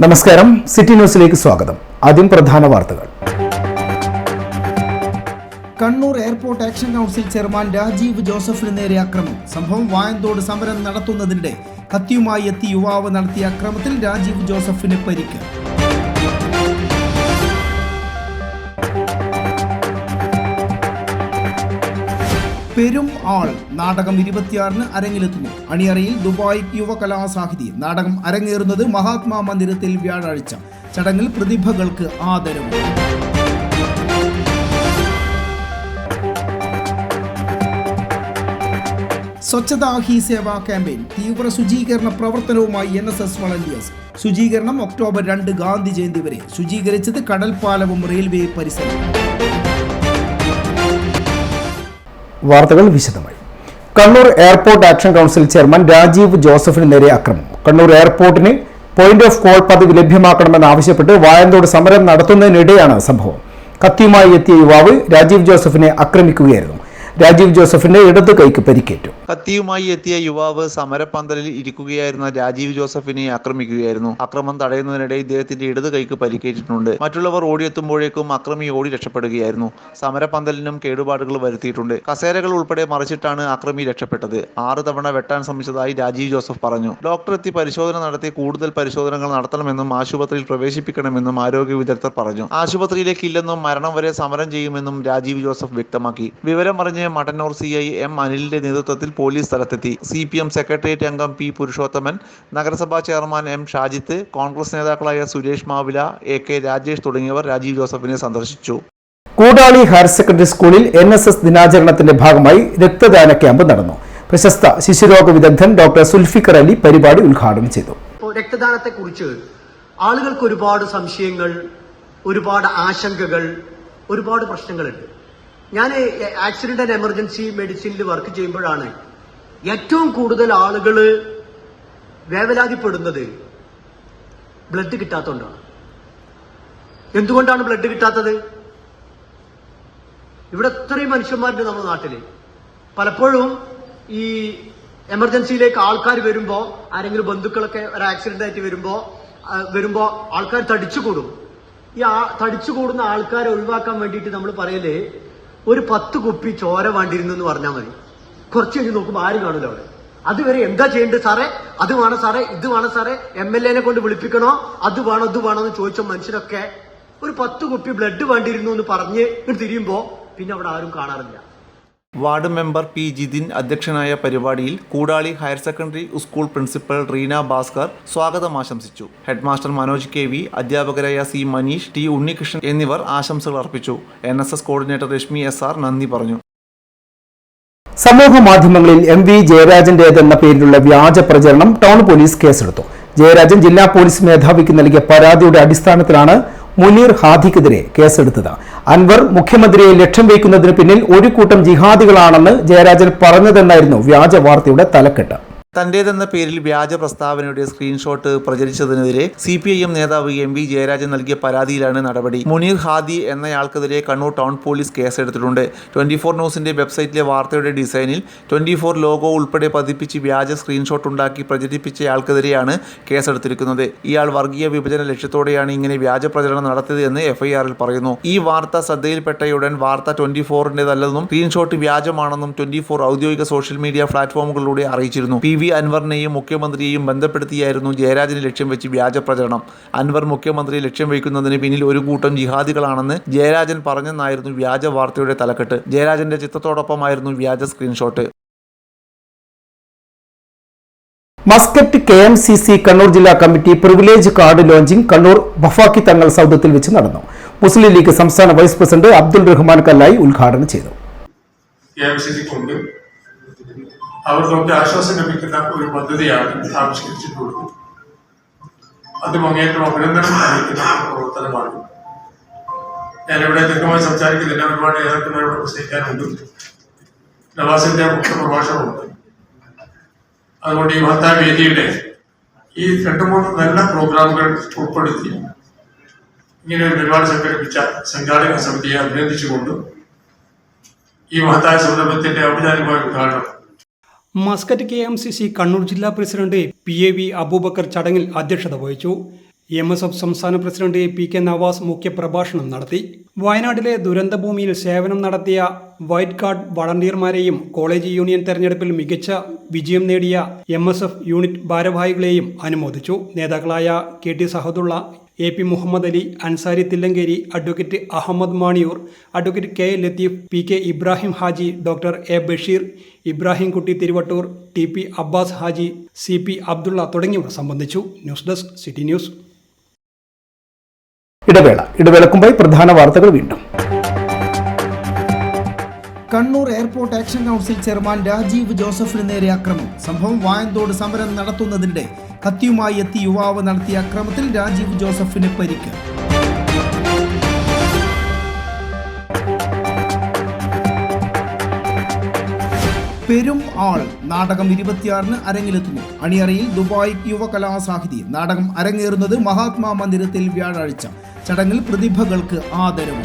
നമസ്കാരം, സിറ്റി ന്യൂസിലേക്ക് സ്വാഗതം. ആദ്യം പ്രധാന വാർത്തകൾ. Kannur airport action council chairman Rajeev ജോസഫിന് നേരെ അക്രമം. സംഭവം വായന്തോട് സമരം നടത്തുന്നതിനിടെ കത്തിയുമായി എത്തി യുവാവ് നടത്തിയ അക്രമത്തിൽ രാജീവ് ജോസഫിന് പരിക്ക്. പെരും ആൾ നാടകം 26-ന് അരങ്ങിലെത്തുന്നു. അണിയറയിൽ ദുബായ് യുവകലാസാഹിതി. നാടകം അരങ്ങേറുന്നത് മഹാത്മാ മന്ദിരത്തിൽ വ്യാഴാഴ്ച. ചടങ്ങിൽ പ്രതിഭകൾക്ക് ആദരവ്. സ്വച്ഛതാ ഹി സേവാ ക്യാമ്പയിൻ. തീവ്ര ശുചീകരണ പ്രവർത്തനവുമായി NSS വളണ്ടിയേഴ്സ്. ശുചീകരണം ഒക്ടോബർ 2 ഗാന്ധി ജയന്തി വരെ. ശുചീകരിച്ചത് കടൽപ്പാലവും റെയിൽവേ പരിസരവും. വാർത്തകൾ വിശദമായി. Kannur airport action council chairman Rajeev ജോസഫിന് നേരെ അക്രമം. കണ്ണൂർ എയർപോർട്ടിന് പോയിന്റ് ഓഫ് കോൾ പദവി ലഭ്യമാക്കണമെന്നാവശ്യപ്പെട്ട് വായന്തോട് സമരം നടത്തുന്നതിനിടെയാണ് സംഭവം. കത്തിയുമായി എത്തിയ യുവാവ് രാജീവ് ജോസഫിനെ ആക്രമിക്കുകയായിരുന്നു. രാജീവ് ജോസഫിന്റെ ഇടതു കൈക്ക് പരിക്കേറ്റു. കത്തിയുമായി എത്തിയ യുവാവ് സമരപ്പന്തലിൽ ഇരിക്കുകയായിരുന്ന രാജീവ് ജോസഫിനെ ആക്രമിക്കുകയായിരുന്നു. അക്രമം തടയുന്നതിനിടെ ഇദ്ദേഹത്തിന്റെ ഇടതു കൈക്ക് പരിക്കേറ്റിട്ടുണ്ട്. മറ്റുള്ളവർ ഓടിയെത്തുമ്പോഴേക്കും അക്രമി ഓടി രക്ഷപ്പെടുകയായിരുന്നു. സമരപ്പന്തലിനും കേടുപാടുകൾ വരുത്തിയിട്ടുണ്ട്. കസേരകൾ ഉൾപ്പെടെ മറിച്ചിട്ടാണ് അക്രമി രക്ഷപ്പെട്ടത്. 6 തവണ വെട്ടാൻ ശ്രമിച്ചതായി രാജീവ് ജോസഫ് പറഞ്ഞു. ഡോക്ടർ എത്തി പരിശോധന നടത്തി കൂടുതൽ പരിശോധനകൾ നടത്തണമെന്നും ആശുപത്രിയിൽ പ്രവേശിപ്പിക്കണമെന്നും ആരോഗ്യ വിദഗ്ധർ പറഞ്ഞു. ആശുപത്രിയിലേക്ക് ഇല്ലെന്നും മരണം വരെ സമരം ചെയ്യുമെന്നും രാജീവ് ജോസഫ് വ്യക്തമാക്കി. വിവരം പറഞ്ഞ് മട്ടന്നൂർ CI M അനിലിന്റെ നേതൃത്വത്തിൽ പോലീസ് സ്ഥലത്തെത്തി. CPM സെക്രട്ടേറിയറ്റ് അംഗം P പുരുഷോത്തമൻ, നഗരസഭാ ചെയർമാൻ M ഷാജിത്ത്, കോൺഗ്രസ് നേതാക്കളായ സുരേഷ് മാവില, AK രാജേഷ് തുടങ്ങിയവർ രാജീവ് ജോസഫിനെ സന്ദർശിച്ചു. കൂടാളി ഹയർ സെക്കൻഡറി സ്കൂളിൽ NSS ദിനാചരണത്തിന്റെ ഭാഗമായി രക്തദാന ക്യാമ്പ് നടന്നു. പ്രശസ്ത ശിശുരോഗ വിദഗ്ധൻ ഡോക്ടർ സുൽഫിക്കർ അലി പരിപാടി ഉദ്ഘാടനം ചെയ്തു. രക്തദാനത്തെ കുറിച്ച് ആളുകൾക്ക് ഒരുപാട് സംശയങ്ങൾ, ഒരുപാട് ആശങ്കകൾ, ഒരുപാട് പ്രശ്നങ്ങളുണ്ട്. ഞാൻ ആക്സിഡന്റ് ആൻഡ് എമർജൻസി മെഡിസിനിൽ വർക്ക് ചെയ്യുമ്പോഴാണ് ഏറ്റവും കൂടുതൽ ആളുകൾ വേവലാതിപ്പെടുന്നത് ബ്ലഡ് കിട്ടാത്തതുകൊണ്ടാണ്. എന്തുകൊണ്ടാണ് ബ്ലഡ് കിട്ടാത്തത്? ഇവിടെ ഇത്രയും മനുഷ്യന്മാരുണ്ട് നമ്മുടെ നാട്ടില്. പലപ്പോഴും ഈ എമർജൻസിയിലേക്ക് ആൾക്കാർ വരുമ്പോ, ആരെങ്കിലും ബന്ധുക്കളൊക്കെ ഒരു ആക്സിഡന്റ് ആയിട്ട് വരുമ്പോ ആൾക്കാർ തടിച്ചുകൂടും. ഈ തടിച്ചുകൂടുന്ന ആൾക്കാരെ ഒഴിവാക്കാൻ വേണ്ടിയിട്ട് നമ്മൾ പറയല് ഒരു 10 കുപ്പി ചോര വേണ്ടിയിരുന്നു എന്ന് പറഞ്ഞാൽ മതി. കുറച്ച് കഴിഞ്ഞ് നോക്കുമ്പോൾ ആരും കാണില്ല അവിടെ. അതുവരെ എന്താ ചെയ്യേണ്ടത് സാറേ, അത് വേണം സാറേ, ഇത് വേണം സാറേ, MLA കൊണ്ട് വിളിപ്പിക്കണോ, അത് വേണോ ഇത് വേണോ എന്ന് ചോദിച്ച മനുഷ്യരൊക്കെ ഒരു 10 കുപ്പി ബ്ലഡ് വേണ്ടിയിരുന്നു എന്ന് പറഞ്ഞ് തിരിയുമ്പോ പിന്നെ അവിടെ ആരും കാണാറില്ല. വാർഡ് മെമ്പർ P ജിതിൻ അധ്യക്ഷനായ പരിപാടിയിൽ Koodali higher secondary school principal Reena Bhaskar സ്വാഗതം ആശംസിച്ചു. ഹെഡ്മാസ്റ്റർ മനോജ് KV, അധ്യാപകരായ C മനീഷ്, T ഉണ്ണികൃഷ്ണൻ എന്നിവർ ആശംസകൾ അർപ്പിച്ചു. NSS കോർഡിനേറ്റർ രശ്മി SR നന്ദി പറഞ്ഞു. സമൂഹ മാധ്യമങ്ങളിൽ MV ജയരാജന്റേതെന്ന പേരിലുള്ള വ്യാജ പ്രചരണം ടൗൺ പോലീസ് കേസെടുത്തു. ജയരാജൻ ജില്ലാ പോലീസ് മേധാവിക്ക് നൽകിയ പരാതിയുടെ അടിസ്ഥാനത്തിലാണ് മുനീർ ഹാദിക്കെതിരെ കേസെടുത്തത്. അൻവർ മുഖ്യമന്ത്രിയെ ലക്ഷ്യം വയ്ക്കുന്നതിന് പിന്നിൽ ഒരു കൂട്ടം ജിഹാദികളാണെന്ന് ജയരാജൻ പറഞ്ഞതെന്നായിരുന്നു വ്യാജ വാർത്തയുടെ തലക്കെട്ട്. തന്റേതെന്ന പേരിൽ വ്യാജ പ്രസ്താവനയുടെ സ്ക്രീൻഷോട്ട് പ്രചരിച്ചതിനെതിരെ CPIM നേതാവ് MV ജയരാജൻ നൽകിയ പരാതിയിലാണ് നടപടി. മുനീർ ഹാദി എന്നയാൾക്കെതിരെ കണ്ണൂർ ടൗൺ പോലീസ് കേസെടുത്തിട്ടുണ്ട്. 24 ന്യൂസിന്റെ വെബ്സൈറ്റിലെ വാർത്തയുടെ ഡിസൈനിൽ 24 ലോഗോ ഉൾപ്പെടെ പതിപ്പിച്ച് വ്യാജ സ്ക്രീൻഷോട്ട് ഉണ്ടാക്കി പ്രചരിപ്പിച്ചയാൾക്കെതിരെയാണ് കേസെടുത്തിരിക്കുന്നത്. ഇയാൾ വർഗീയ വിഭജന ലക്ഷ്യത്തോടെയാണ് ഇങ്ങനെ വ്യാജ പ്രചരണം നടത്തിയതെന്ന് FIR-ൽ പറയുന്നു. ഈ വാർത്ത ശ്രദ്ധയിൽപ്പെട്ടയുടൻ വാർത്ത 24-ന്റേതല്ലെന്നും സ്ക്രീൻഷോട്ട് വ്യാജമാണെന്നും 24 ഔദ്യോഗിക സോഷ്യൽ മീഡിയ പ്ലാറ്റ്ഫോമുകളിലൂടെ അറിയിച്ചിരുന്നു. PV അൻവറിനെയും മുഖ്യമന്ത്രിയെയും ബന്ധപ്പെടുത്തിയായിരുന്നു ജയരാജനെ ലക്ഷ്യം വെച്ച് വ്യാജ പ്രചരണം. അൻവർ മുഖ്യമന്ത്രിയെ ലക്ഷ്യം വയ്ക്കുന്നതിന് പിന്നിൽ ഒരു കൂട്ടം ജിഹാദികളാണെന്ന് ജയരാജൻ പറഞ്ഞെന്നായിരുന്നു വ്യാജ വാർത്തയുടെ തലക്കെട്ട്. ജയരാജന്റെ ചിത്രത്തോടൊപ്പമായിരുന്നു വ്യാജ സ്ക്രീൻഷോട്ട്. മസ്കറ്റ് KMCC കണ്ണൂർ ജില്ലാ committee privilege card launching Kannur Bafaqi Thangal സൗദത്തിൽ വെച്ച് നടന്നു. മുസ്ലിം ലീഗ് സംസ്ഥാന വൈസ് പ്രസിഡന്റ് അബ്ദുൾ റഹ്മാൻ കല്ലായി ഉദ്ഘാടനം ചെയ്തു. അവർക്കൊക്കെ ആശ്വാസം ലഭിക്കുന്ന ഒരു പദ്ധതിയാണ് ആവിഷ്കരിച്ചിട്ടുള്ളത്. അത് അങ്ങേയറ്റം അഭിനന്ദനം അറിയിക്കുന്ന പ്രവർത്തനമാണ്. ഞാനിവിടെ ദീർഘമായി സംസാരിക്കുന്നില്ല, ഒരുപാട് ഏതൊക്കെ പ്രസംഗിക്കാനുണ്ട്. നവാസിന്റെ മുഖ്യ പ്രഭാഷണമുണ്ട്. അതുകൊണ്ട് ഈ വാർത്താ വേദിയുടെ ഈ 2-3 നല്ല പ്രോഗ്രാമുകൾ ഉൾപ്പെടുത്തി ഇങ്ങനെ ഒരു പരിപാടി സംഘടിപ്പിച്ച സംഘാടക സമിതിയെ അഭിനന്ദിച്ചുകൊണ്ട് ഈ മഹത്തായ സംരംഭത്തിന്റെ ഔപചാരികമായ ഉദ്ഘാടനം മസ്കറ്റ് KMCC കണ്ണൂർ ജില്ലാ പ്രസിഡന്റ് PAV അബൂബക്കർ ചടങ്ങിൽ അധ്യക്ഷത വഹിച്ചു. MSF സംസ്ഥാന പ്രസിഡന്റ് PK നവാസ് മുഖ്യപ്രഭാഷണം നടത്തി. വയനാട്ടിലെ ദുരന്തഭൂമിയിൽ സേവനം നടത്തിയ വൈറ്റ് കാർഡ് വളണ്ടിയർമാരെയും കോളേജ് യൂണിയൻ തെരഞ്ഞെടുപ്പിൽ മികച്ച വിജയം നേടിയ MSF യൂണിറ്റ് ഭാരവാഹികളെയും അനുമോദിച്ചു. നേതാക്കളായ KT Sahadulla, AP Muhammad Ali, Ansari Thillankeri, advocate Ahmed Maniyoor, advocate K Latheef, PK Ibrahim Haji, doctor A Basheer, Ibrahim Kutty Thiruvattoor, TP Abbas Haji, CP Abdulla തുടങ്ങിയവർ സംബന്ധിച്ചു. News desk city news. ഇടവേളക്കുമ്പോൾ പ്രധാന വാർത്തകൾ വീണ്ടും. Kannur airport action council chairman Rajeev ജോസഫിന് നേരെ അക്രമം. സംഭവം വായന്തോട് സമരം നടത്തുന്നതിനിടെ കത്തിയുമായി എത്തി യുവാവ് നടത്തിയ അക്രമത്തിൽ രാജീവ് ജോസഫിന് പരിക്ക്. പെരും ആൾ നാടകം 26-ന് അരങ്ങിലെത്തുന്നു. അണിയറയിൽ ദുബായ് യുവകലാസാഹിതി. നാടകം അരങ്ങേറുന്നത് മഹാത്മാ മന്ദിരത്തിൽ വ്യാഴാഴ്ച. ചടങ്ങിൽ പ്രതിഭകൾക്ക് ആദരവ്.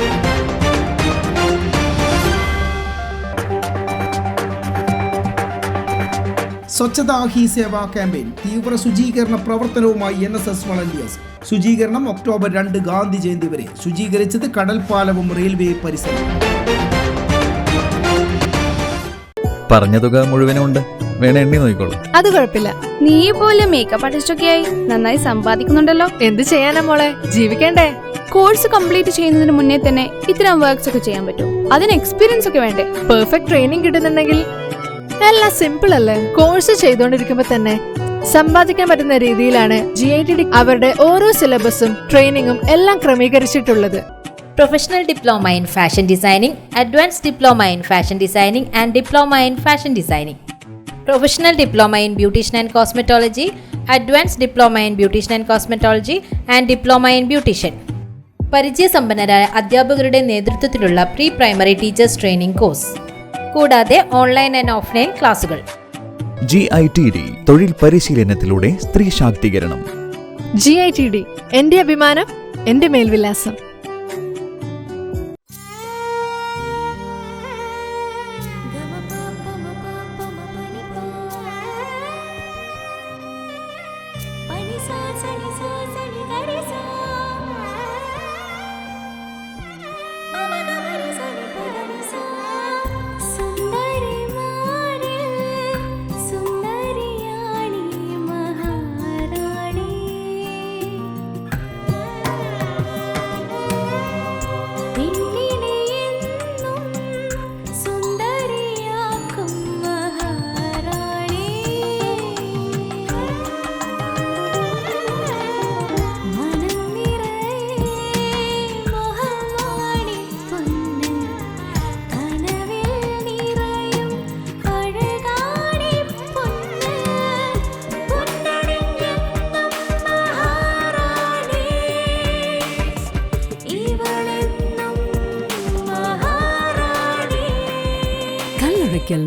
സ്വച്ഛതാ ഹി സേവ ക്യാമ്പയിൻ. തീവ്ര ശുചീകരണ പ്രവർത്തനവുമായി NSS വളണ്ടിയേഴ്സ്. ശുചീകരണം ഒക്ടോബർ 2 ഗാന്ധി ജയന്തി വരെ. ശുചീകരിച്ചത് കടൽപ്പാലവും റെയിൽവേ പരിസരം. പറഞ്ഞ തുക മുഴുവനുണ്ട്, വേണ എണ്ണി നോക്കിക്കോളൂ. അത് കുഴപ്പമില്ല. നീ പോലും മേക്കപ്പ് ആർട്ടിസ്റ്റൊക്കെ ആയി നന്നായി സമ്പാദിക്കുന്നുണ്ടല്ലോ. എന്ത് ചെയ്യാനാ മോളെ, ജീവിക്കണ്ടേ? കോഴ്സ് കംപ്ലീറ്റ് ചെയ്യുന്നതിന് മുന്നേ തന്നെ ഇത്തരം വർക്ക്സ് ഒക്കെ ചെയ്യാൻ പറ്റും. അതിന് എക്സ്പീരിയൻസ് ഒക്കെ വേണ്ടേ? പെർഫെക്റ്റ് ട്രെയിനിങ് കിട്ടുന്നുണ്ടെങ്കിൽ എല്ലാം സിമ്പിൾ അല്ലേ? കോഴ്സ് ചെയ്തുകൊണ്ടിരിക്കുമ്പോ തന്നെ സമ്പാദിക്കാൻ പറ്റുന്ന രീതിയിലാണ് GITD അവരുടെ ഓരോ സിലബസും ട്രെയിനിങ്ങും എല്ലാം ക്രമീകരിച്ചിട്ടുള്ളത്. Professional Diploma in Fashion Designing, Advanced Diploma in Fashion Designing and Diploma in Fashion Designing. Professional Diploma in Beautician and Cosmetology, Advanced Diploma in Beautician and Cosmetology and Diploma in Beautician. പരിചയസമ്പന്നരായ അധ്യാപകരുടെ നേതൃത്വത്തിലുള്ള pre primary teachers training course, കൂടാതെ online and offline ക്ലാസുകൾ. GITD തൊഴിൽ പരിശീലനത്തിലൂടെ സ്ത്രീ ശാക്തീകരണം. GITD എന്റെ അഭിമാനം, എന്റെ മേൽവിലാസം.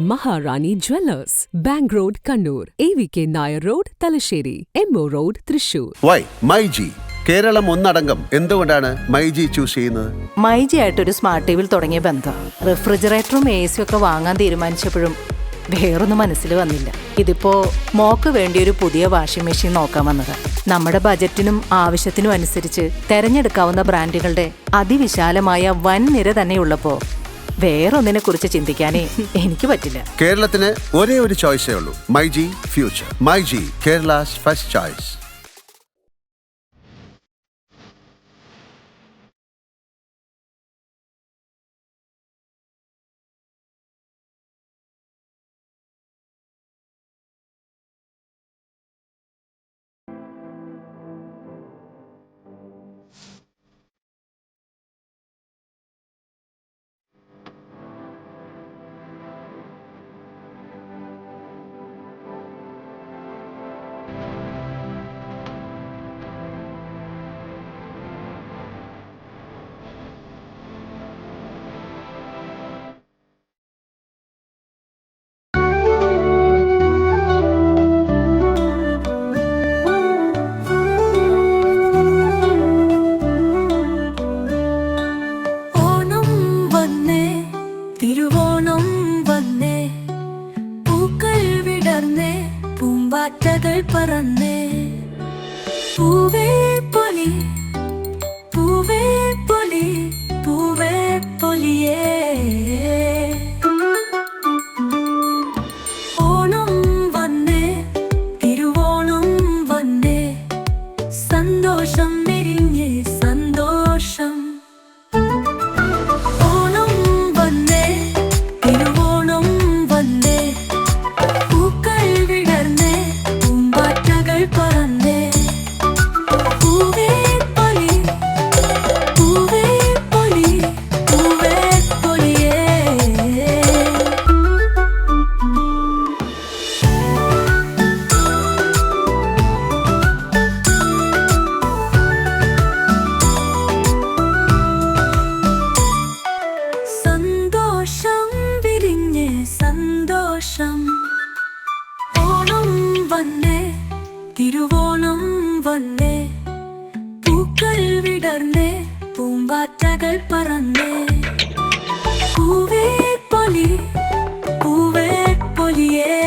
Maharani jewellers, bank road Kannur, AVK Nair road Thalassery, MO road Thrissur. Why myG Keralam ഒന്നടങ്കം എന്തുകൊണ്ടാണ് മൈജി ചൂസ് ചെയ്യുന്നത്? മൈജി ആയിട്ടൊരു സ്മാർട്ട് ടി വിയിൽ തുടങ്ങിയ ബന്ധം. റെഫ്രിജറേറ്ററും AC ഒക്കെ വാങ്ങാൻ തീരുമാനിച്ചപ്പോഴും വേറൊന്നും മനസ്സിൽ വന്നില്ല. ഇതിപ്പോ മോക്ക് വേണ്ടി ഒരു പുതിയ വാഷിംഗ് മെഷീൻ നോക്കാൻ വന്നത്. നമ്മുടെ ബജറ്റിനും ആവശ്യത്തിനും അനുസരിച്ച് തെരഞ്ഞെടുക്കാവുന്ന ബ്രാൻഡുകളുടെ അതിവിശാലമായ വൻ നിര തന്നെയുള്ളപ്പോ വേറൊന്നിനെ കുറിച്ച് ചിന്തിക്കാനേ എനിക്ക് പറ്റില്ല. കേരളത്തിന് ഒരേ ഒരു ചോയ്സേ ഉള്ളൂ, myG future. MyG, Kerala's first choice. പൂവാറ്റകൾ പറന്നേ പൂവേ പൊൻ പൊലി പൂവേ പൊലി പൂവേ പൊലിയേ ഓണം വന്നേ തിരുവോണം വന്നേ സന്തോഷം വിരിഞ്ഞേ സന്തോഷം ഓണം വന്നേ തിരുവോണം വന്നേ പൂക്കൾ വിടർന്നേ പൂമ്പാറ്റകൾ പറന്നേ പൂവേ പൊലി പൂവേ പൊലി പൂവേ പൊലിയേ സന്തോഷം വിരിഞ്ഞേ സന്തോഷം ഓണം വന്നേ തിരുവോണം വന്നേ പൂക്കൾ വിടർന്നേ പൂമ്പാറ്റകൾ പറന്നേ പൂവേ പൊലി പൂവേ പൊലിയേ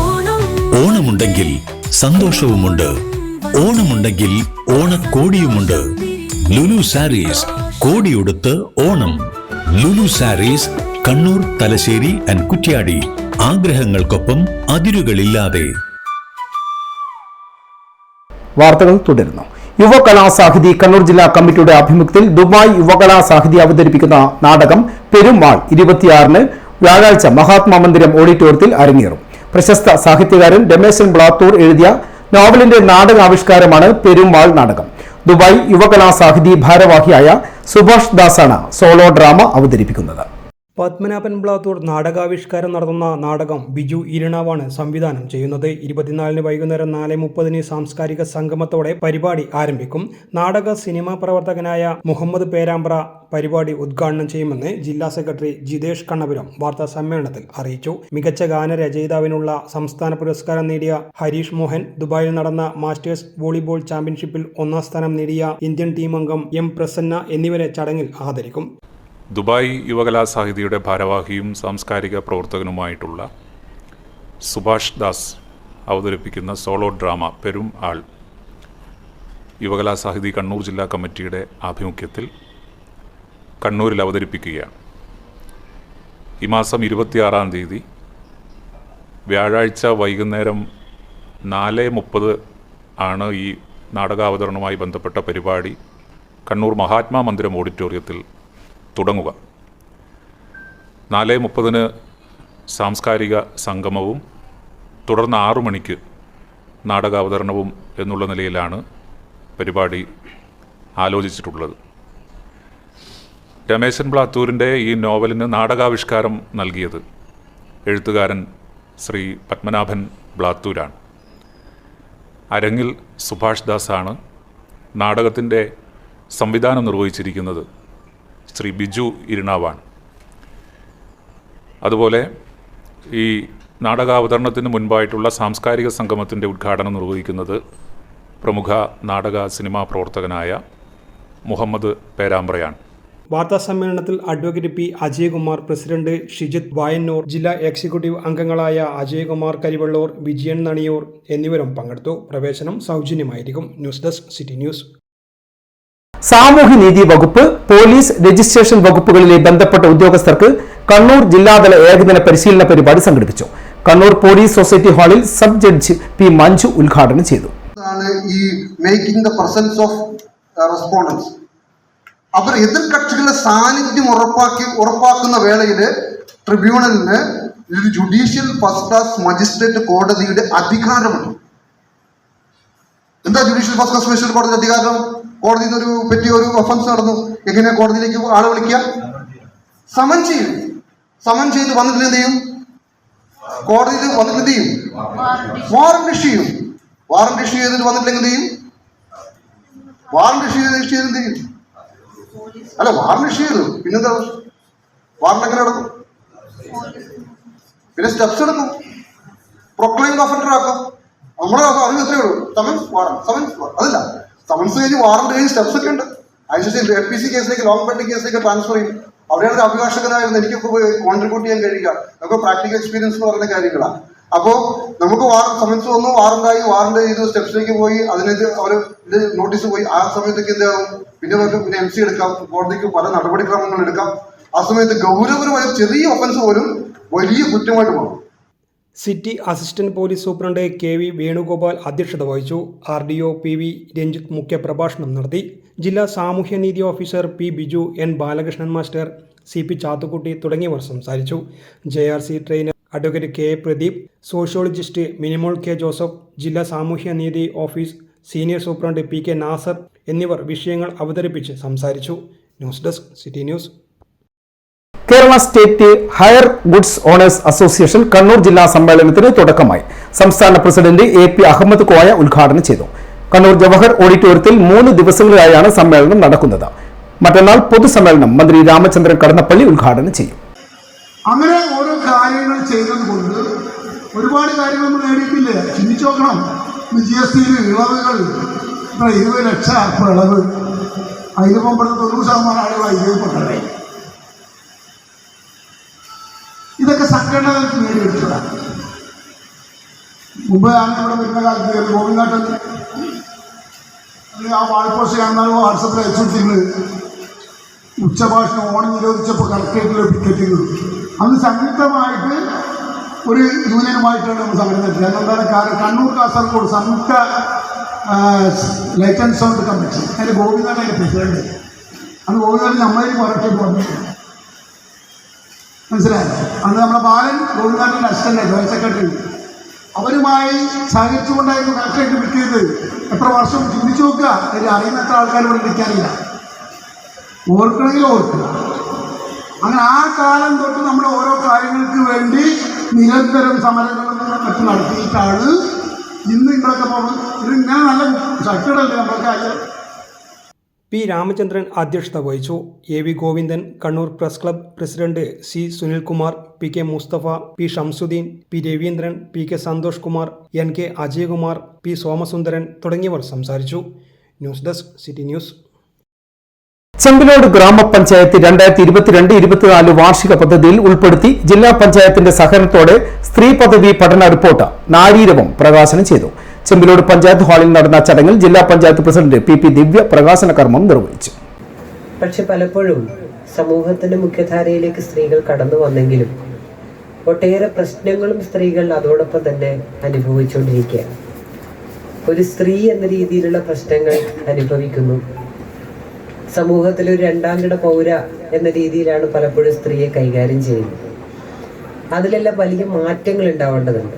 ഓണം ഓണമുണ്ടെങ്കിൽ സന്തോഷവുമുണ്ട്. ഓണമുണ്ടെങ്കിൽ ഓണക്കോടിയുമുണ്ട്. ലുലു സാരീസ് കോടിയുടുത്ത് ഓണം. ലുലു സാരീസ് കണ്ണൂർ, തലശ്ശേരി ആൻഡ് കുറ്റ്യാടി. ആഗ്രഹങ്ങൾക്കൊപ്പം അതിരുകളില്ലാതെ. വാർത്തകൾ തുടരുന്നു. യുവകലാസാഹിതി കണ്ണൂർ ജില്ലാ കമ്മിറ്റിയുടെ ആഭിമുഖ്യത്തിൽ ദുബായ് യുവകലാസാഹിതി അവതരിപ്പിക്കുന്ന നാടകം പെരുമാൾ 26-ന് വ്യാഴാഴ്ച മഹാത്മാ മന്ദിരം ഓഡിറ്റോറിയത്തിൽ അരങ്ങേറും. പ്രശസ്ത സാഹിത്യകാരൻ രമേശൻ ബ്ലാത്തൂർ എഴുതിയ നോവലിന്റെ നാടകാവിഷ്കാരമാണ് പെരുമാൾ നാടകം. ദുബായ് യുവകലാസാഹിതി ഭാരവാഹിയായ സുഭാഷ് ദാസാണ് സോളോ ഡ്രാമ അവതരിപ്പിക്കുന്നത്. പത്മനാഭൻ ബ്ലാത്തൂർ നാടകാവിഷ്കാരം നടത്തുന്ന നാടകം ബിജു ഇരണാവാണ് സംവിധാനം ചെയ്യുന്നത്. 24-ന് വൈകുന്നേരം 4:30 സാംസ്കാരിക സംഗമത്തോടെ പരിപാടി ആരംഭിക്കും. നാടക സിനിമാ പ്രവർത്തകനായ മുഹമ്മദ് പേരാമ്പ്ര പരിപാടി ഉദ്ഘാടനം ചെയ്യുമെന്ന് ജില്ലാ സെക്രട്ടറി ജിതേഷ് കണ്ണപുരം വാർത്താ സമ്മേളനത്തിൽ അറിയിച്ചു. മികച്ച ഗാനരചയിതാവിനുള്ള സംസ്ഥാന പുരസ്കാരം നേടിയ ഹരീഷ് മോഹൻ, ദുബായിൽ നടന്ന മാസ്റ്റേഴ്സ് വോളിബോൾ ചാമ്പ്യൻഷിപ്പിൽ 1ാം സ്ഥാനം നേടിയ ഇന്ത്യൻ ടീം അംഗം എം പ്രസന്ന എന്നിവരെ ചടങ്ങിൽ ആദരിക്കും. ദുബായ് യുവകലാസാഹിതിയുടെ ഭാരവാഹിയും സാംസ്കാരിക പ്രവർത്തകനുമായിട്ടുള്ള സുഭാഷ് ദാസ് അവതരിപ്പിക്കുന്ന സോളോ ഡ്രാമ പെരും ആൾ യുവകലാസാഹിതി കണ്ണൂർ ജില്ലാ കമ്മിറ്റിയുടെ ആഭിമുഖ്യത്തിൽ കണ്ണൂരിൽ അവതരിപ്പിക്കുകയാണ്. ഈ മാസം 26-ാം തീയതി വ്യാഴാഴ്ച വൈകുന്നേരം 4:30 ആണ് ഈ നാടകാവതരണവുമായി ബന്ധപ്പെട്ട പരിപാടി കണ്ണൂർ മഹാത്മാ മന്ദിരം ഓഡിറ്റോറിയത്തിൽ തുടങ്ങുക. 4:30 സാംസ്കാരിക സംഗമവും തുടർന്ന് 6 മണിക്ക് നാടകാവതരണവും എന്നുള്ള നിലയിലാണ് പരിപാടി ആലോചിച്ചിട്ടുള്ളത്. രമേശൻ ബ്ലാത്തൂരിൻ്റെ ഈ നോവലിന് നാടകാവിഷ്കാരം നൽകിയത് എഴുത്തുകാരൻ ശ്രീ പത്മനാഭൻ ബ്ലാത്തൂരാണ്. അരങ്ങിൽ സുഭാഷ് ദാസാണ്. നാടകത്തിൻ്റെ സംവിധാനം നിർവഹിച്ചിരിക്കുന്നത് ശ്രീ ബിജു ഇരണാവാണ്. അതുപോലെ ഈ നാടകാവതരണത്തിന് മുൻപായിട്ടുള്ള സാംസ്കാരിക സംഗമത്തിൻ്റെ ഉദ്ഘാടനം നിർവഹിക്കുന്നത് പ്രമുഖ നാടക സിനിമാ പ്രവർത്തകനായ മുഹമ്മദ് പേരാമ്പ്രയാണ്. വാർത്താ സമ്മേളനത്തിൽ advocate P Ajayakumar, president Shijith Vayannur, ജില്ലാ എക്സിക്യൂട്ടീവ് അംഗങ്ങളായ അജയകുമാർ കരിവള്ളൂർ, വിജയൻ നണിയൂർ എന്നിവരും പങ്കെടുത്തു. പ്രവേശനം സൗജന്യമായിരിക്കും. News desk city news. സാമൂഹ്യനീതി വകുപ്പ്, പോലീസ്, രജിസ്ട്രേഷൻ വകുപ്പുകളിലെ ബന്ധപ്പെട്ട ഉദ്യോഗസ്ഥർക്ക് കണ്ണൂർ ജില്ലാതല ഏകദിന പരിശീലന പരിപാടി സംഘടിപ്പിച്ചു. കണ്ണൂർ പോലീസ് സൊസൈറ്റി ഹാളിൽ സബ് ജഡ്ജ് പി മഞ്ജു ഉദ്ഘാടനം ചെയ്തു. ഈ making the presence of respondents, അവർ എതിർകക്ഷികളുടെ സാന്നിധ്യം ഉറപ്പാക്കുന്ന വേളയിൽ ട്രിബ്യൂണലിന് ഒരു ജുഡീഷ്യൽ ഫസ്റ്റ് ക്ലാസ് മജിസ്ട്രേറ്റ് കോടതിയുടെ അധികാരമുണ്ട്. എന്താ ജുഡീഷ്യൽ ഫസ്റ്റ് ക്ലാസ് മജിസ്ട്രേറ്റ് കോടതിയുടെ അധികാരം? കോടതിയിൽ ഒരു പറ്റിയ ഒരു ഒഫൻസ് നടന്നു, എങ്ങനെ കോടതിയിലേക്ക് ആളെ വിളിക്കുക? സമൻ ചെയ്യും. സമൻ ചെയ്ത് വന്നിട്ട് എന്ത് ചെയ്യും? കോടതിയിൽ വന്നിട്ട് എന്ത് ചെയ്യും? വാറന്റ് ഇഷ്യൂ ചെയ്യും. വാറന്റ് ഇഷ്യൂ ചെയ്തിട്ട് വന്നിട്ടില്ലെങ്കിൽ എന്ത് ചെയ്യും? വാറന്റ് ഇഷ്യൂ ചെയ്ത് എന്ത് ചെയ്യും? അല്ല, വാറന്റ് ഇഷ്യൂ ചെയ്തു, പിന്നെന്താ? വാറന്റ് എങ്ങനെ നടക്കും? പിന്നെ സ്റ്റെപ്സ് എടുക്കും, പ്രൊക്ലൈംഡ് ഒഫൻഡർ ആക്കും. നമ്മുടെ അറിവ് എത്രയേ ഉള്ളൂ? സമൻസ്, വാറന്റ്, സമൻസ്, അതല്ല സമൻസ് കഴിഞ്ഞ് വാറന്റ് കഴിഞ്ഞ് സ്റ്റെപ്സ് ഒക്കെ ഉണ്ട്. അതിനുശേഷം FPC കേസിലേക്ക്, ലോങ് പെൻഡിങ് കേസിലേക്ക് ട്രാൻസ്ഫർ ചെയ്യും. അവിടെയാണ് അഭിഭാഷകനായിരുന്നു എനിക്ക് കോൺട്രിബ്യൂട്ട് ചെയ്യാൻ കഴിയുക. നമുക്ക് പ്രാക്ടിക്കൽ എക്സ്പീരിയൻസ് എന്ന് പറയുന്ന കാര്യങ്ങളാണ്. അപ്പോൾ നമുക്ക് സമൻസ് വന്നു, വാറണ്ട് ചെയ്തു, സ്റ്റെപ്സിലേക്ക് പോയി, അതിനെതിരെ അവർ നോട്ടീസ് പോയി. ആ സമയത്തേക്ക് എന്താകും, പിന്നെ MC എടുക്കാം, കോടതിക്ക് പല നടപടിക്രമങ്ങൾ എടുക്കാം. ആ സമയത്ത് ഗൗരവപരമായ ചെറിയ ഒഫൻസ് പോലും വലിയ കുറ്റമായിട്ട് മാറും. City assistant police superintendent KV Venugopal അധ്യക്ഷത വഹിച്ചു. RDO PV രഞ്ജിത്ത് മുഖ്യപ്രഭാഷണം നടത്തി. ജില്ലാ സാമൂഹ്യനീതി officer P Biju, N Balakrishnan master, CP Chathukutty തുടങ്ങിയവർ സംസാരിച്ചു. JRC trainer advocate K Pradeep, sociologist Minimol K Joseph, ജില്ലാ സാമൂഹ്യനീതി office senior superintendent PK Nasar എന്നിവർ വിഷയങ്ങൾ അവതരിപ്പിച്ച് സംസാരിച്ചു. News desk city news. Kerala state hire goods owners association Kannur ജില്ലാ സമ്മേളനത്തിന് തുടക്കമായി. സംസ്ഥാന പ്രസിഡന്റ് AP അഹമ്മദ് കോയ ഉദ്ഘാടനം ചെയ്തു. കണ്ണൂർ ജവഹർ ഓഡിറ്റോറിയത്തിൽ 3 ദിവസങ്ങളിലായാണ് സമ്മേളനം നടക്കുന്നത്. മറ്റന്നാൾ പൊതുസമ്മേളനം മന്ത്രി രാമചന്ദ്രൻ കടന്നപ്പള്ളി ഉദ്ഘാടനം ചെയ്യും. അങ്ങനെ ഓരോ കാര്യങ്ങൾ ചെയ്തത് കൊണ്ട് ഒരുപാട് കാര്യങ്ങൾ നമ്മൾ നേടിയിട്ടില്ലേ? ചിന്തിച്ചു നോക്കണം. GSTയിൽ ഇളവുകൾ 20 ലക്ഷം ഇളവ്, അതിലിപ്പം 90% ആളുകൾ അതിൽപ്പെട്ടത്. ഇതൊക്കെ സംഘടനകൾക്ക് നേടിയെടുത്തതാണ്. മുമ്പ് ഞാൻ ഇവിടെ വരുന്ന കാലത്ത് ഗോവിന്ദാട്ടൻ ആ വാൾപോസ്റ്റ് കാണുന്ന വാട്സപ്പിൽ അയച്ചുകൊടുത്തിരുന്നു. ഉച്ചഭാഷണം ഓണം നിരോധിച്ചപ്പോൾ കളക്ടറേറ്റിലെ ടിക്കറ്റുകൾ അന്ന് സംയുക്തമായിട്ട് ഒരു യൂണിയനുമായിട്ടാണ് നമ്മൾ സമരം നടത്തിയത്. എന്താണ് കണ്ണൂർ കാസർഗോഡ് സംയുക്ത ലൈറ്റ് ആൻഡ് സൗണ്ട് കമ്മിറ്റി, അതിൻ്റെ ഗോവിന്ദാട്ടൻ അതിൻ്റെ പ്രസിഡന്റ്. അന്ന് ഗോവിന്ദാട്ടൻ നമ്മളേക്ക് പുറത്തേക്ക് വന്നിട്ടുണ്ട്, മനസ്സിലായല്ലോ. അന്ന് നമ്മുടെ ബാലൻ ഗോവിന്ദാട്ടൻ്റെ അസിസ്റ്റന്റ് ജോയിന്റ് സെക്രട്ടറി, അവരുമായി സഹകരിച്ചുകൊണ്ടായിരുന്നു കളക്ടറേറ്റ് വിൽക്കുന്നത്. എത്ര വർഷം ചിന്തിച്ചു നോക്കുക. അറിയുന്ന എത്ര ആൾക്കാർ ഇവിടെ വിളിക്കാനില്ല. ഓർക്കണമെങ്കിൽ ഓർക്കുക. അങ്ങനെ ആ കാലം തൊട്ട് നമ്മൾ ഓരോ കാര്യങ്ങൾക്ക് വേണ്ടി നിരന്തരം സമരങ്ങളും മറ്റും നടത്തിയിട്ടാണ് ഇന്ന് നിങ്ങളൊക്കെ പോകുന്നത്. ഇതിങ്ങനെ നല്ല ശക്തികളല്ലേ നമ്മൾക്ക്. P രാമചന്ദ്രൻ അധ്യക്ഷത വഹിച്ചു. AV Govindan, Kannur press club president C Sunilkumar, PK Mustafa, P Shamsuddin, P Raveendran, PK Santhosh Kumar, NK Ajayakumar, P Somasundaran തുടങ്ങിയവർ സംസാരിച്ചു. News desk city news. Chembilode ഗ്രാമപഞ്ചായത്ത് 2022-24 വാർഷിക പദ്ധതിയിൽ ഉൾപ്പെടുത്തി ജില്ലാ പഞ്ചായത്തിന്റെ സഹകരണത്തോടെ സ്ത്രീ പദവി പഠന റിപ്പോർട്ട് നാരീരവം പ്രകാശനം ചെയ്തു. ചെമ്പിലോട് പഞ്ചായത്ത് ഹാളിൽ നടന്ന ചടങ്ങിൽ ജില്ലാ പഞ്ചായത്ത് പ്രസിഡന്റ് PP ദിവ്യ പ്രകാശന കർമ്മം നിർവഹിച്ചു. പക്ഷെ പലപ്പോഴും സമൂഹത്തിന്റെ മുഖ്യധാരയിലേക്ക് സ്ത്രീകൾ കടന്നു വന്നെങ്കിലും ഒട്ടേറെ പ്രശ്നങ്ങളും സ്ത്രീകൾ അതോടൊപ്പം തന്നെ അനുഭവിച്ചുകൊണ്ടിരിക്കുകയാണ്. ഒരു സ്ത്രീ എന്ന രീതിയിലുള്ള പ്രശ്നങ്ങൾ അനുഭവിക്കുന്നു. സമൂഹത്തിലൊരു രണ്ടാംകിട പൗര എന്ന രീതിയിലാണ് പലപ്പോഴും സ്ത്രീയെ കൈകാര്യം ചെയ്യുന്നത്. അതിലെല്ലാം വലിയ മാറ്റങ്ങൾ ഉണ്ടാവേണ്ടതുണ്ട്.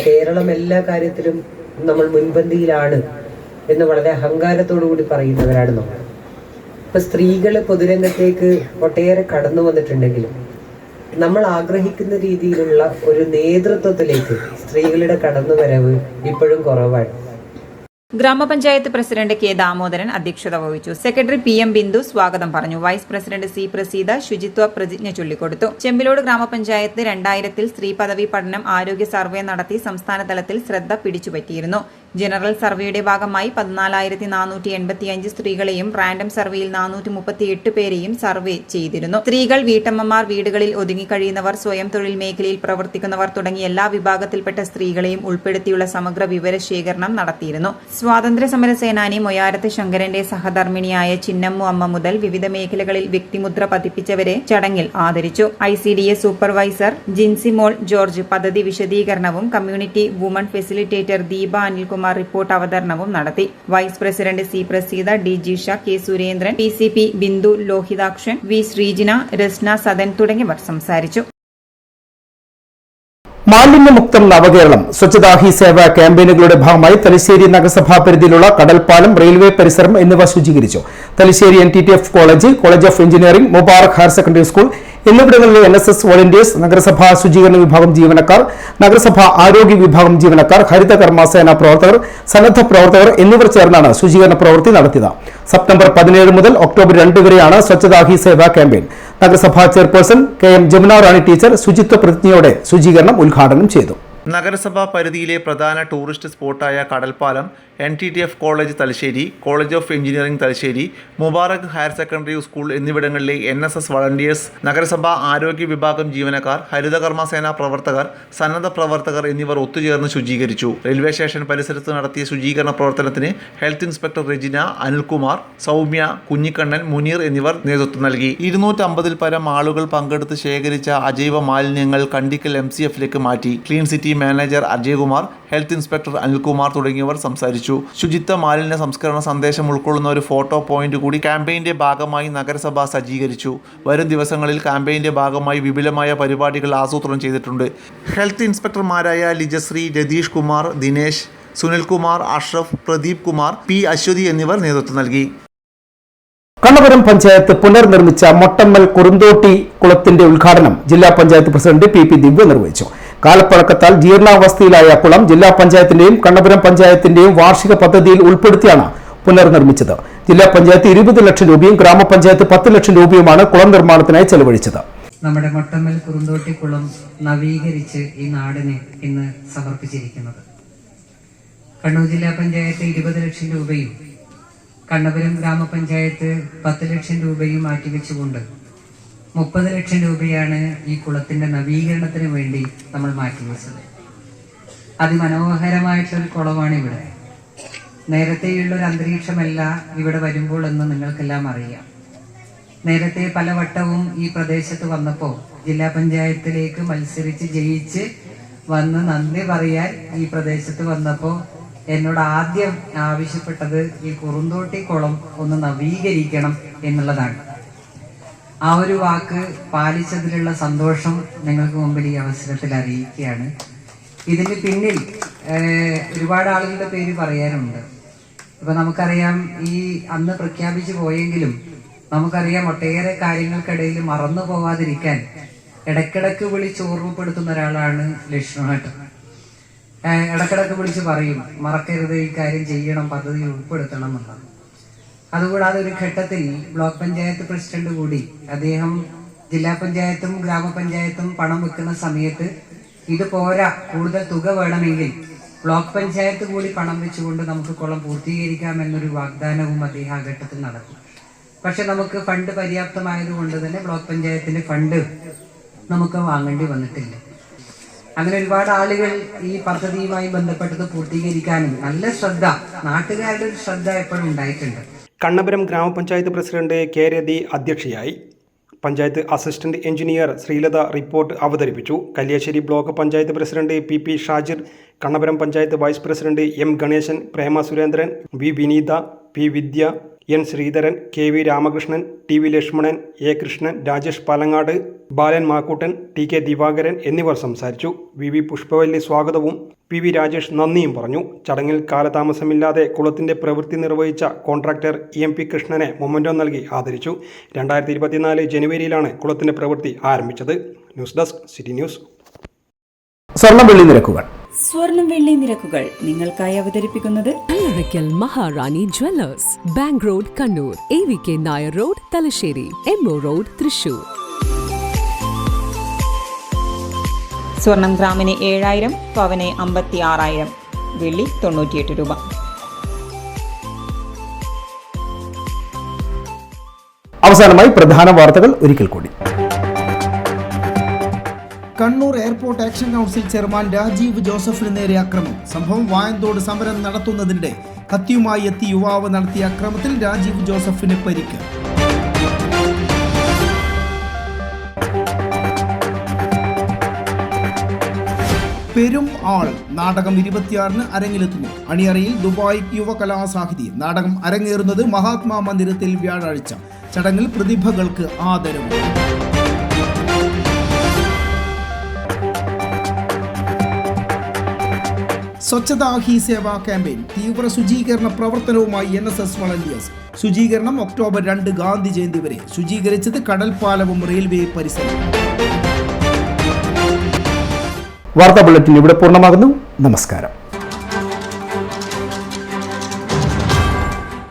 കേരളം എല്ലാ കാര്യത്തിലും നമ്മൾ മുൻപന്തിയിലാണ് എന്ന് വളരെ അഹങ്കാരത്തോടു കൂടി പറയുന്നവരാണ് നമ്മൾ. ഇപ്പൊ സ്ത്രീകൾ പൊതുരംഗത്തേക്ക് ഒട്ടേറെ കടന്നു വന്നിട്ടുണ്ടെങ്കിലും നമ്മൾ ആഗ്രഹിക്കുന്ന രീതിയിലുള്ള ഒരു നേതൃത്വത്തിലേക്ക് സ്ത്രീകളുടെ കടന്നുവരവ് ഇപ്പോഴും കുറവാണ്. ഗ്രാമപഞ്ചായത്ത് പ്രസിഡന്റ് K ദാമോദരൻ അധ്യക്ഷത വഹിച്ചു. സെക്രട്ടറി PM ബിന്ദു സ്വാഗതം പറഞ്ഞു. വൈസ് പ്രസിഡന്റ് C പ്രസീത ശുചിത്വ പ്രതിജ്ഞ ചൊല്ലിക്കൊടുത്തു. ചെമ്പിലോട് ഗ്രാമപഞ്ചായത്ത് 2000 സ്ത്രീ പദവി പഠനം ആരോഗ്യ സർവേ നടത്തി സംസ്ഥാന തലത്തിൽ ശ്രദ്ധ പിടിച്ചുപറ്റിയിരുന്നു. ജനറൽ സർവേയുടെ ഭാഗമായി 14,485 സ്ത്രീകളെയും റാൻഡം സർവേയിൽ 438 പേരെയും സർവേ ചെയ്തിരുന്നു. സ്ത്രീകൾ, വീട്ടമ്മമാർ, വീടുകളിൽ ഒതുങ്ങിക്കഴിയുന്നവർ, സ്വയം തൊഴിൽ മേഖലയിൽ പ്രവർത്തിക്കുന്നവർ തുടങ്ങി എല്ലാ വിഭാഗത്തിൽപ്പെട്ട സ്ത്രീകളെയും ഉൾപ്പെടുത്തിയുള്ള സമഗ്ര വിവരശേഖരണം നടത്തിയിരുന്നു. സ്വാതന്ത്ര്യ സമര സേനാനി മൊയാരത്ത് ശങ്കരന്റെ സഹധർമ്മിണിയായ ചിന്നമ്മു അമ്മ മുതൽ വിവിധ മേഖലകളിൽ വ്യക്തിമുദ്ര പതിപ്പിച്ചവരെ ചടങ്ങിൽ ആദരിച്ചു. ICDS സൂപ്പർവൈസർ ജിൻസിമോൾ ജോർജ് പദ്ധതി വിശദീകരണവും community woman facilitator Deepa Anilkumar report അവതരണവും നടത്തി. Vice president C Praseetha, D Jisha, K Surendran, PCP Bindu, Lohithakshan, V Sreejina, Rasna Sadan തുടങ്ങിയവർ സംസാരിച്ചു. മാലിന്യമുക്തം നവകേരളം സ്വച്ഛതാ ഹി സേവ ക്യാമ്പയിനുകളുടെ ഭാഗമായി തലശ്ശേരി നഗരസഭാ പരിധിയിലുള്ള കടൽപ്പാലം, റെയിൽവേ പരിസരം എന്നിവ ശുചീകരിച്ചു. Thalassery NTTF college, college of engineering, Mubarak higher secondary school എന്നിവിടങ്ങളിലെ NSS വോളണ്ടിയേഴ്സ്, നഗരസഭാ ശുചീകരണ വിഭാഗം ജീവനക്കാർ, നഗരസഭാ ആരോഗ്യ വിഭാഗം ജീവനക്കാർ, ഹരിത കർമ്മസേന പ്രവർത്തകർ, സന്നദ്ധ പ്രവർത്തകർ എന്നിവർ ചേർന്നാണ് ശുചീകരണ പ്രവൃത്തി നടത്തിയത്. സെപ്റ്റംബർ 17 മുതൽ ഒക്ടോബർ 2 വരെയാണ് സ്വച്ഛതാ ഹി സേവ ക്യാമ്പയിൻ. നഗരസഭാ chairperson KM Jamuna Rani teacher ശുചിത്വ പ്രതിജ്ഞയോടെ ശുചീകരണം ഉദ്ഘാടനം ചെയ്തു. നഗരസഭാ പരിധിയിലെ പ്രധാന ടൂറിസ്റ്റ് സ്പോട്ടായ കടൽപ്പാലം, NTTF college Thalassery, college of engineering Thalassery, Mubarak higher secondary school എന്നിവിടങ്ങളിലെ NSS വളണ്ടിയേഴ്സ്, നഗരസഭാ ആരോഗ്യ വിഭാഗം ജീവനക്കാർ, ഹരിതകർമ്മ സേനാ പ്രവർത്തകർ, സന്നദ്ധ പ്രവർത്തകർ എന്നിവർ ഒത്തുചേർന്ന് ശുചീകരിച്ചു. റെയിൽവേ സ്റ്റേഷൻ പരിസരത്ത് നടത്തിയ ശുചീകരണ പ്രവർത്തനത്തിന് ഹെൽത്ത് ഇൻസ്പെക്ടർ റെജിന, അനിൽകുമാർ, സൗമ്യ, കുഞ്ഞിക്കണ്ണൻ, മുനീർ എന്നിവർ നേതൃത്വം നൽകി. 250-ൽ പരം ആളുകൾ പങ്കെടുത്ത് ശേഖരിച്ച അജൈവ മാലിന്യങ്ങൾ കണ്ടിക്കൽ MCFലേക്ക് മാറ്റി. Clean city manager Ajaykumar, health inspector Anilkumar തുടങ്ങിയവർ സംസാരിച്ചു. ശുചിത്വ മാലിന്യ സംസ്കരണ സന്ദേശം ഉൾക്കൊള്ളുന്ന ഒരു ഫോട്ടോ പോയിന്റ് കൂടി ക്യാമ്പയിന്റെ ഭാഗമായി നഗരസഭ സജ്ജീകരിച്ചു. വരും ദിവസങ്ങളിൽ ക്യാമ്പയിന്റെ ഭാഗമായി വിപുലമായ പരിപാടികൾ ആസൂത്രണം ചെയ്തിട്ടുണ്ട്. ഹെൽത്ത് ഇൻസ്പെക്ടർമാരായ ലിജശ്രീ, രതീഷ് കുമാർ, ദിനേശ്, സുനിൽകുമാർ, അഷ്റഫ്, പ്രദീപ് കുമാർ, P. അശ്വതി എന്നിവർ നേതൃത്വം നൽകി. കണ്ണപുരം പഞ്ചായത്ത് പുനർനിർമ്മിച്ച മൊട്ടമ്മൽ കുറുന്തോട്ടി കുളത്തിന്റെ ഉദ്ഘാടനം ജില്ലാ പഞ്ചായത്ത് പ്രസിഡന്റ് PP ദിവ്യ നിർവഹിച്ചു. കാലപ്പഴക്കത്താൽ ജീർണാവസ്ഥയിലായ കുളം ജില്ലാ പഞ്ചായത്തിന്റെയും കണ്ണപുരം പഞ്ചായത്തിന്റെയും വാർഷിക പദ്ധതിയിൽ ഉൾപ്പെടുത്തിയാണ് പുനർനിർമ്മിച്ചത്. ജില്ലാ പഞ്ചായത്ത് 20 ലക്ഷം രൂപയും ഗ്രാമപഞ്ചായത്ത് 10 ലക്ഷം രൂപയുമാണ് കുളം നിർമ്മാണത്തിനായി ചെലവഴിച്ചത്. നമ്മുടെ മൊട്ടമ്മൽ കുറുന്തോട്ടി കുളം നവീകരിച്ച് ഈ നാടിന് ഇന്ന് സമർപ്പിച്ചിരിക്കുന്നത്. കണ്ണൂർ ജില്ലാ പഞ്ചായത്ത് 20 ലക്ഷം രൂപയും കണ്ണപുരം ഗ്രാമപഞ്ചായത്ത് 10 ലക്ഷം രൂപയും മാറ്റിവെച്ചുകൊണ്ട് 30 ലക്ഷം രൂപയാണ് ഈ കുളത്തിന്റെ നവീകരണത്തിന് വേണ്ടി നമ്മൾ മാറ്റിവെച്ചത്. അതിമനോഹരമായിട്ടൊരു കുളമാണ് ഇവിടെ. നേരത്തെയുള്ള ഒരു അന്തരീക്ഷമല്ല ഇവിടെ വരുമ്പോൾ എന്ന് നിങ്ങൾക്കെല്ലാം അറിയാം. നേരത്തെ പലവട്ടവും ഈ പ്രദേശത്ത് വന്നപ്പോൾ ജില്ലാ പഞ്ചായത്തിലേക്ക് മത്സരിച്ച് ജയിച്ച് വന്ന് നന്ദി പറയാൻ ഈ പ്രദേശത്ത് വന്നപ്പോൾ എന്നോട് ആദ്യം ആവശ്യപ്പെട്ടത് ഈ കുറുന്തോട്ടി കുളം ഒന്ന് നവീകരിക്കണം എന്നുള്ളതാണ്. ആ ഒരു വാക്ക് പാലിച്ചതിലുള്ള സന്തോഷം നിങ്ങൾക്ക് മുമ്പിൽ ഈ അവസരത്തിൽ അറിയിക്കുകയാണ്. ഇതിന് പിന്നിൽ ഒരുപാട് ആളുകളുടെ പേര് പറയാനുണ്ട്. ഇപ്പൊ നമുക്കറിയാം, ഈ അന്ന് പ്രഖ്യാപിച്ചു പോയെങ്കിലും നമുക്കറിയാം ഒട്ടേറെ കാര്യങ്ങൾക്കിടയിൽ മറന്നു പോവാതിരിക്കാൻ ഇടക്കിടക്ക് വിളിച്ച് ഓർമ്മപ്പെടുത്തുന്ന ഒരാളാണ് ലക്ഷ്മണേട്ടൻ. ഇടക്കിടക്ക് വിളിച്ച് പറയും, മറക്കരുത്, ഈ കാര്യം ചെയ്യണം, പദ്ധതിയിൽ ഉൾപ്പെടുത്തണം എന്നുള്ളത്. അതുകൂടാതെ ഒരു ഘട്ടത്തിൽ ബ്ലോക്ക് പഞ്ചായത്ത് പ്രസിഡന്റ് കൂടി അദ്ദേഹം ജില്ലാ പഞ്ചായത്തും ഗ്രാമപഞ്ചായത്തും പണം വെക്കുന്ന സമയത്ത് ഇത് പോരാ, കൂടുതൽ തുക വേണമെങ്കിൽ ബ്ലോക്ക് പഞ്ചായത്ത് കൂടി പണം വെച്ചുകൊണ്ട് നമുക്ക് കുളം പൂർത്തീകരിക്കാം എന്നൊരു വാഗ്ദാനവും അദ്ദേഹം ആ ഘട്ടത്തിൽ നടത്തി. പക്ഷെ നമുക്ക് ഫണ്ട് പര്യാപ്തമായതുകൊണ്ട് തന്നെ ബ്ലോക്ക് പഞ്ചായത്തിന്റെ ഫണ്ട് നമുക്ക് വാങ്ങേണ്ടി വന്നിട്ടില്ല. അങ്ങനെ ഒരുപാട് ആളുകൾ ഈ പദ്ധതിയുമായി ബന്ധപ്പെട്ടത് പൂർത്തീകരിക്കാനും നല്ല ശ്രദ്ധ, നാട്ടുകാരുടെ ഒരു ശ്രദ്ധ എപ്പോഴും ഉണ്ടായിട്ടുണ്ട്. കണ്ണപുരം ഗ്രാമപഞ്ചായത്ത് പ്രസിഡന്റ് K. രതി അധ്യക്ഷയായി. Panchayat assistant engineer Sreelatha report അവതരിപ്പിച്ചു. Kalliasseri block panchayat president PP Shajir, Kannapuram panchayat vice president M. Ganeshan, Prema Surendran, V. Vineetha, P. Vidya, N. Sreedharan, KV. Ramakrishnan, TV. Lakshmanan, A. Krishnan, Rajesh Palangad, Balan Makkoottan, TK. Divakaran എന്നിവർ സംസാരിച്ചു. VV. പുഷ്പവല്ലി സ്വാഗതവും PV. രാജേഷ് നന്ദിയും പറഞ്ഞു. ചടങ്ങിൽ കാലതാമസമില്ലാതെ കുളത്തിന്റെ പ്രവൃത്തി നിർവഹിച്ച കോൺട്രാക്ടർ EMP കൃഷ്ണനെ മൊമന്റോ നൽകി ആദരിച്ചു. 2024 ജനുവരിയിലാണ് കുളത്തിന്റെ പ്രവൃത്തി ആരംഭിച്ചത്. News desk city news. സ്വർണം വെള്ളി നിരക്കുകൾ നിങ്ങൾക്കായി അവതരിപ്പിക്കുന്നത് Allarakkal Maharani jewellers, bank road Kannur, AVK Nair road Thalassery, MO road Thrissur. സ്വർണം ഗ്രാമിന് 7000, പവന് 56,000, വെള്ളി 98 രൂപ. അവസാനമായി പ്രധാന വാർത്തകൾ ഒരിക്കൽ കൂടി. Kannur airport action council chairman Rajeev ജോസഫിന് നേരെ അക്രമം. സംഭവം വായന്തോട് സമരം നടത്തുന്നതിനിടെ കത്തിയുമായി എത്തി യുവാവ് നടത്തിയ അക്രമത്തിൽ രാജീവ് ജോസഫിന് പരിക്ക്. പെരും ആൾ നാടകം 26-ന് അരങ്ങിലെത്തുന്നു. അണിയറയിൽ ദുബായ് യുവകലാസാഹിതി. നാടകം അരങ്ങേറുന്നത് മഹാത്മാ മന്ദിരത്തിൽ വ്യാഴാഴ്ച. ചടങ്ങിൽ പ്രതിഭകൾക്ക് ആദരവ്. സ്വച്ഛതാ ഹി സേവ ക്യാമ്പയിൻ. തീവ്ര ശുചീകരണ പ്രവർത്തനവുമായി NSS വളണ്ടിയേഴ്സ്. ശുചീകരണം ഒക്ടോബർ 2 ഗാന്ധി ജയന്തി വരെ. ശുചീകരിച്ചത് കടൽപ്പാലവും റെയിൽവേ പരിസരവും. വാർത്താ ബുള്ളറ്റിൻ ഇവിടെ പൂർണ്ണമാകുന്നു. നമസ്കാരം.